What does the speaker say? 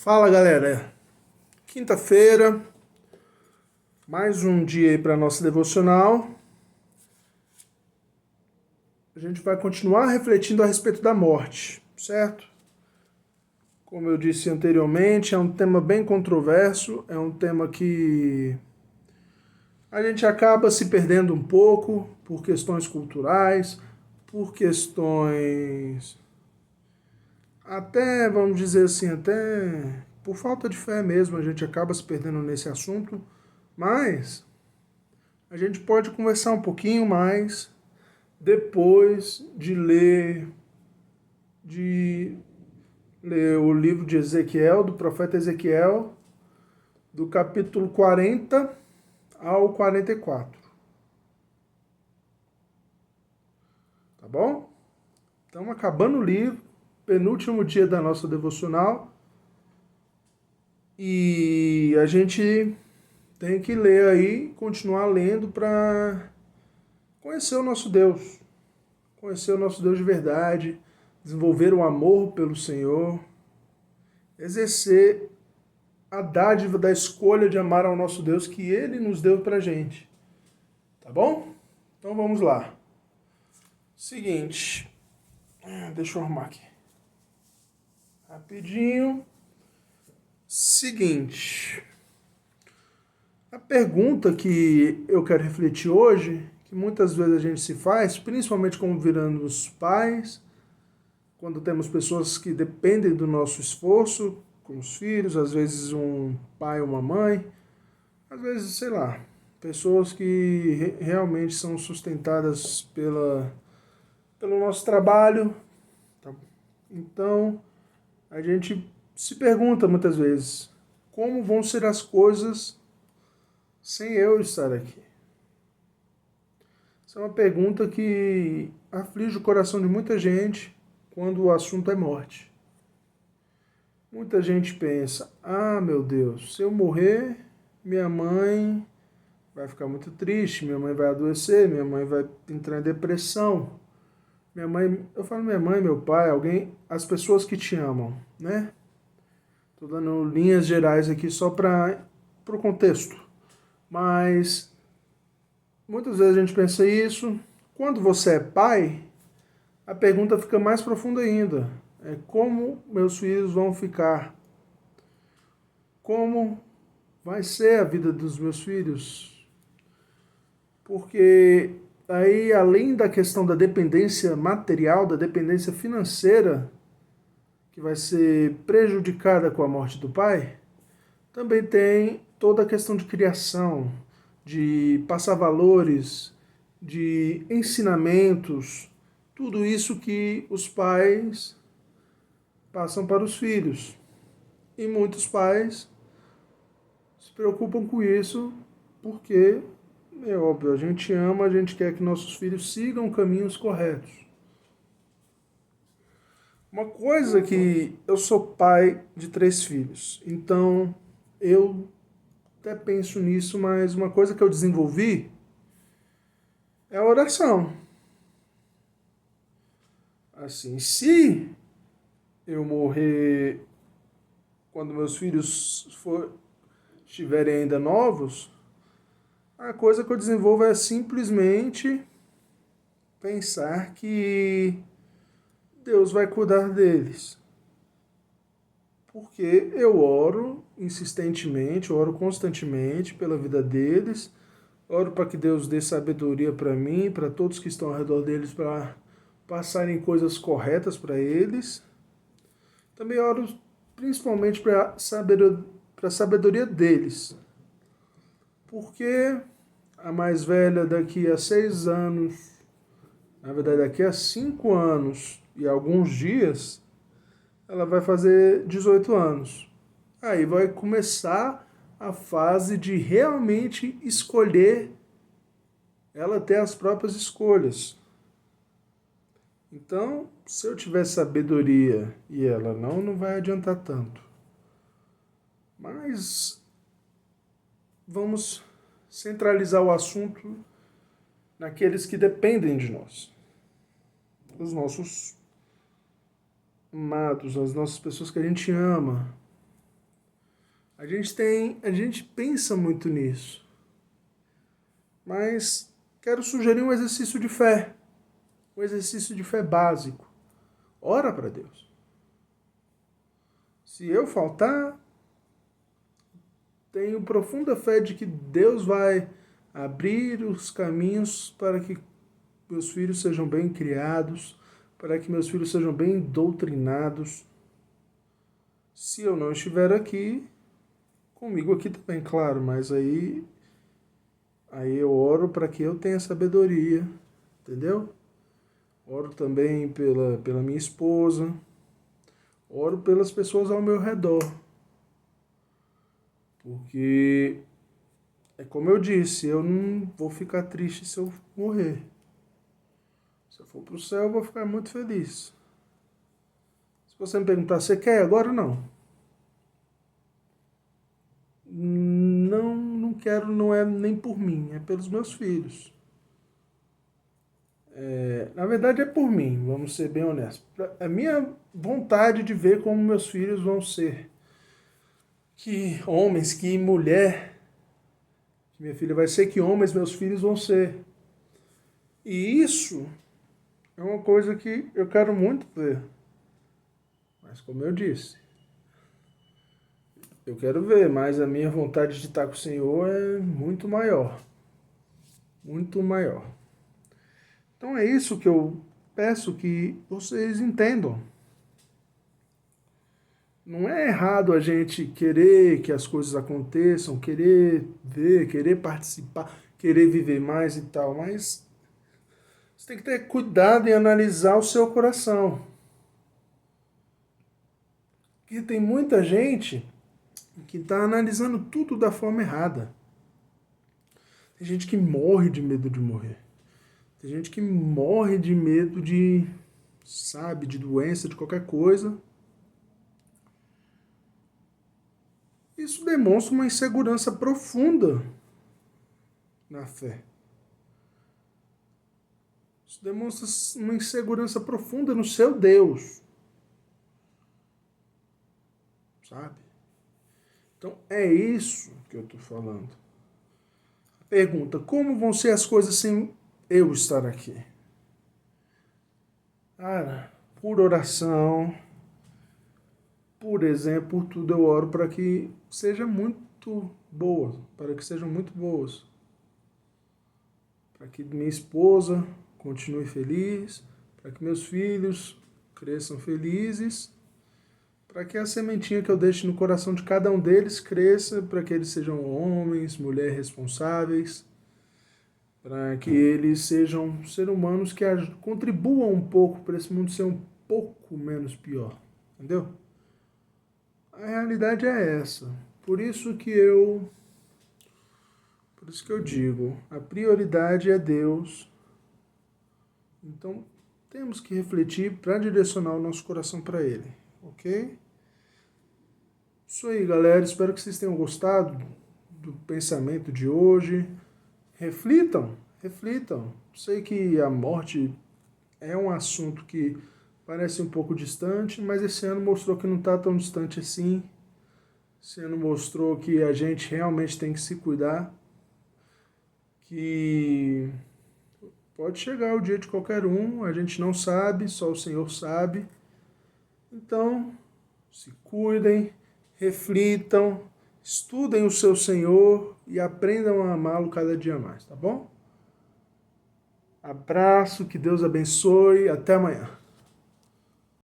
Fala galera, quinta-feira, mais um dia aí para nossa devocional. A gente vai continuar refletindo a respeito da morte, certo? Como eu disse anteriormente, é um tema bem controverso, é um tema que a gente acaba se perdendo um pouco por questões culturais, por questões até, vamos dizer assim, até por falta de fé mesmo, a gente acaba se perdendo nesse assunto, mas a gente pode conversar um pouquinho mais depois de ler o livro de Ezequiel, do profeta Ezequiel, do capítulo 40 ao 44. Tá bom? Estamos acabando o livro, penúltimo dia da nossa devocional, e a gente tem que ler aí, continuar lendo para conhecer o nosso Deus. Conhecer o nosso Deus de verdade, desenvolver o amor pelo Senhor, exercer a dádiva da escolha de amar ao nosso Deus que Ele nos deu pra gente. Tá bom? Então vamos lá. Seguinte, deixa eu arrumar aqui. Rapidinho. Seguinte, a pergunta que eu quero refletir hoje, que muitas vezes a gente se faz, principalmente como virando os pais, quando temos pessoas que dependem do nosso esforço, com os filhos, às vezes um pai ou uma mãe, às vezes, sei lá, pessoas que realmente são sustentadas pelo nosso trabalho. Tá? Então, a gente se pergunta muitas vezes, como vão ser as coisas sem eu estar aqui? Essa é uma pergunta que aflige o coração de muita gente quando o assunto é morte. Muita gente pensa, meu Deus, se eu morrer, minha mãe vai ficar muito triste, minha mãe vai adoecer, minha mãe vai entrar em depressão. Minha mãe, eu falo minha mãe, meu pai, alguém, as pessoas que te amam, né? Tô dando linhas gerais aqui só para o contexto. Mas muitas vezes a gente pensa isso. Quando você é pai, a pergunta fica mais profunda ainda. É como meus filhos vão ficar? Como vai ser a vida dos meus filhos? Porque aí, além da questão da dependência material, da dependência financeira, que vai ser prejudicada com a morte do pai, também tem toda a questão de criação, de passar valores, de ensinamentos, tudo isso que os pais passam para os filhos. E muitos pais se preocupam com isso porque, é óbvio, a gente ama, a gente quer que nossos filhos sigam caminhos corretos. Uma coisa que eu sou pai de 3 filhos, então eu até penso nisso, mas uma coisa que eu desenvolvi é a oração. Assim, se eu morrer quando meus filhos estiverem ainda novos, a coisa que eu desenvolvo é simplesmente pensar que Deus vai cuidar deles. Porque eu oro insistentemente, oro constantemente pela vida deles, oro para que Deus dê sabedoria para mim, para todos que estão ao redor deles, para passarem coisas corretas para eles. Também oro principalmente para a sabedoria deles. Porque a mais velha daqui a 6 anos, na verdade daqui a 5 anos e alguns dias, ela vai fazer 18 anos. Aí vai começar a fase de realmente escolher, ela ter as próprias escolhas. Então, se eu tiver sabedoria e ela não vai adiantar tanto. Mas vamos centralizar o assunto naqueles que dependem de nós. Os nossos amados, as nossas pessoas que a gente ama. A gente pensa muito nisso. Mas quero sugerir um exercício de fé. Um exercício de fé básico. Ora para Deus. Se eu faltar, tenho profunda fé de que Deus vai abrir os caminhos para que meus filhos sejam bem criados, para que meus filhos sejam bem doutrinados. Se eu não estiver aqui, comigo aqui também, claro, mas aí eu oro para que eu tenha sabedoria, entendeu? Oro também pela minha esposa, oro pelas pessoas ao meu redor. Porque é como eu disse, eu não vou ficar triste se eu morrer. Se eu for para o céu, eu vou ficar muito feliz. Se você me perguntar, você quer agora? Não. Não quero, não é nem por mim, é pelos meus filhos. Na verdade é por mim, vamos ser bem honestos. A minha vontade de ver como meus filhos vão ser. Que homens, que mulher, que minha filha vai ser, que homens meus filhos vão ser. E isso é uma coisa que eu quero muito ver. Mas como eu disse, eu quero ver, mas a minha vontade de estar com o Senhor é muito maior. Muito maior. Então é isso que eu peço que vocês entendam. Não é errado a gente querer que as coisas aconteçam, querer ver, querer participar, querer viver mais e tal, mas você tem que ter cuidado em analisar o seu coração. Porque tem muita gente que está analisando tudo da forma errada. Tem gente que morre de medo de morrer. Tem gente que morre de medo de, sabe, de doença, de qualquer coisa. Isso demonstra uma insegurança profunda na fé. Isso demonstra uma insegurança profunda no seu Deus. Sabe? Então é isso que eu estou falando. A pergunta, como vão ser as coisas sem eu estar aqui? Cara, por oração, por exemplo, por tudo eu oro para que seja muito boa, para que sejam muito boas. Para que minha esposa continue feliz, para que meus filhos cresçam felizes, para que a sementinha que eu deixe no coração de cada um deles cresça, para que eles sejam homens, mulheres responsáveis, para que eles sejam seres humanos que contribuam um pouco para esse mundo ser um pouco menos pior, entendeu? A realidade é essa. Por isso que eu digo, a prioridade é Deus. Então, temos que refletir para direcionar o nosso coração para Ele, ok? Isso aí, galera. Espero que vocês tenham gostado do pensamento de hoje. Reflitam, reflitam. Sei que a morte é um assunto que parece um pouco distante, mas esse ano mostrou que não está tão distante assim. Esse ano mostrou que a gente realmente tem que se cuidar, que pode chegar o dia de qualquer um, a gente não sabe, só o Senhor sabe. Então, se cuidem, reflitam, estudem o seu Senhor e aprendam a amá-lo cada dia mais, tá bom? Abraço, que Deus abençoe, até amanhã.